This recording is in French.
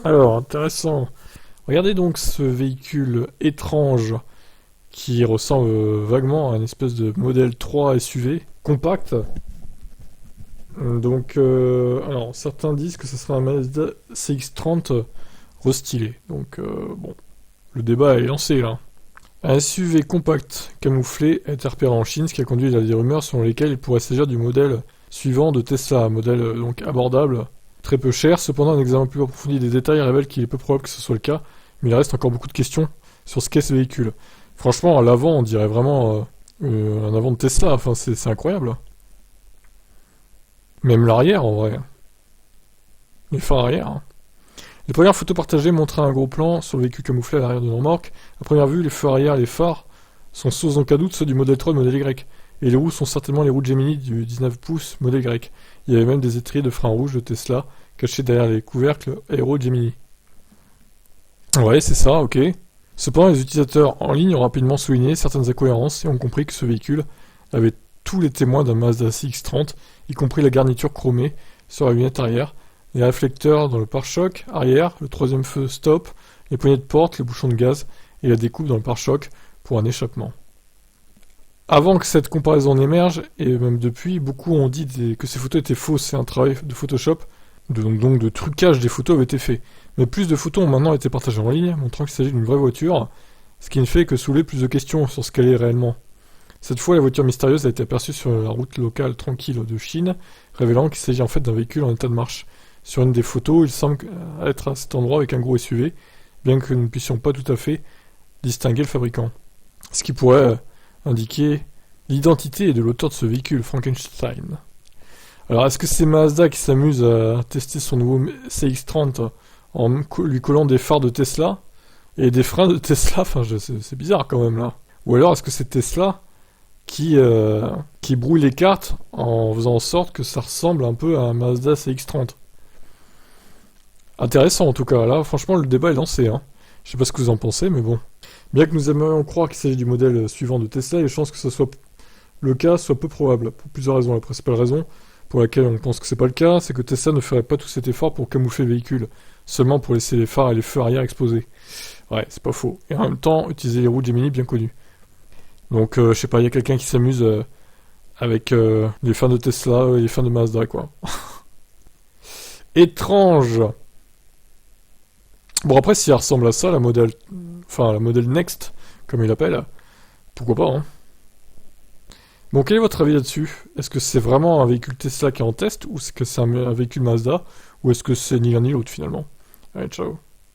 Alors, intéressant. Regardez donc ce véhicule étrange qui ressemble vaguement à une espèce de modèle 3 SUV compact. Donc, alors certains disent que ce sera un Mazda CX-30 restylé. Donc, bon, le débat est lancé là. Un SUV compact camouflé a été repéré en Chine, ce qui a conduit à des rumeurs selon lesquelles il pourrait s'agir du modèle suivant de Tesla, un modèle donc abordable, très peu cher. Cependant, un examen plus approfondi des détails révèle qu'il est peu probable que ce soit le cas, mais il reste encore beaucoup de questions sur ce qu'est ce véhicule. Franchement, à l'avant, on dirait vraiment un avant de Tesla, enfin c'est incroyable. Même l'arrière en vrai. Les phares arrière. Hein. Les premières photos partagées montraient un gros plan sur le véhicule camouflé à l'arrière de remorque. À première vue, les feux arrière et les phares sont sans aucun doute ceux du modèle 3 de modèle Y. Et les roues sont certainement les roues de Gemini du 19 pouces modèle Y. Il y avait même des étriers de frein rouge de Tesla cachés derrière les couvercles Aero Gemini. Ouais, c'est ça, ok. Cependant, les utilisateurs en ligne ont rapidement souligné certaines incohérences et ont compris que ce véhicule avait tous les témoins d'un Mazda CX-30, y compris la garniture chromée sur la lunette arrière, les réflecteurs dans le pare-choc arrière, le troisième feu stop, les poignées de porte, les bouchons de gaz et la découpe dans le pare-choc pour un échappement. Avant que cette comparaison n'émerge, et même depuis, beaucoup ont dit que ces photos étaient fausses et un travail de Photoshop, donc de trucage des photos avait été fait. Mais plus de photos ont maintenant été partagées en ligne, montrant qu'il s'agit d'une vraie voiture, ce qui ne fait que soulever plus de questions sur ce qu'elle est réellement. Cette fois, la voiture mystérieuse a été aperçue sur la route locale tranquille de Chine, révélant qu'il s'agit en fait d'un véhicule en état de marche. Sur une des photos, il semble être à cet endroit avec un gros SUV, bien que nous ne puissions pas tout à fait distinguer le fabricant. Ce qui pourrait indiquer l'identité de l'auteur de ce véhicule, Frankenstein. Alors, est-ce que c'est Mazda qui s'amuse à tester son nouveau CX-30 en lui collant des phares de Tesla et des freins de Tesla? Enfin, c'est bizarre quand même là. Ou alors, est-ce que c'est Tesla qui brouille les cartes en faisant en sorte que ça ressemble un peu à un Mazda CX-30? Intéressant en tout cas, là franchement le débat est lancé. Hein. Je sais pas ce que vous en pensez, mais bon. Bien que nous aimerions croire qu'il s'agit du modèle suivant de Tesla, les chances que ce soit le cas soient peu probables, pour plusieurs raisons. La principale raison pour laquelle on pense que c'est pas le cas, c'est que Tesla ne ferait pas tout cet effort pour camoufler le véhicule, seulement pour laisser les phares et les feux arrière exposés. Ouais, c'est pas faux. Et en même temps, utiliser les roues Gemini bien connues. Donc je sais pas, il y a quelqu'un qui s'amuse avec les fans de Tesla et les fans de Mazda, quoi. Étrange. Bon après, si elle ressemble à ça, la modèle Next, comme il l'appelle, pourquoi pas, hein. Bon, quel est votre avis là-dessus? Est-ce que c'est vraiment un véhicule Tesla qui est en test, ou est-ce que c'est un véhicule Mazda, ou est-ce que c'est ni l'un ni l'autre finalement? Allez, ciao.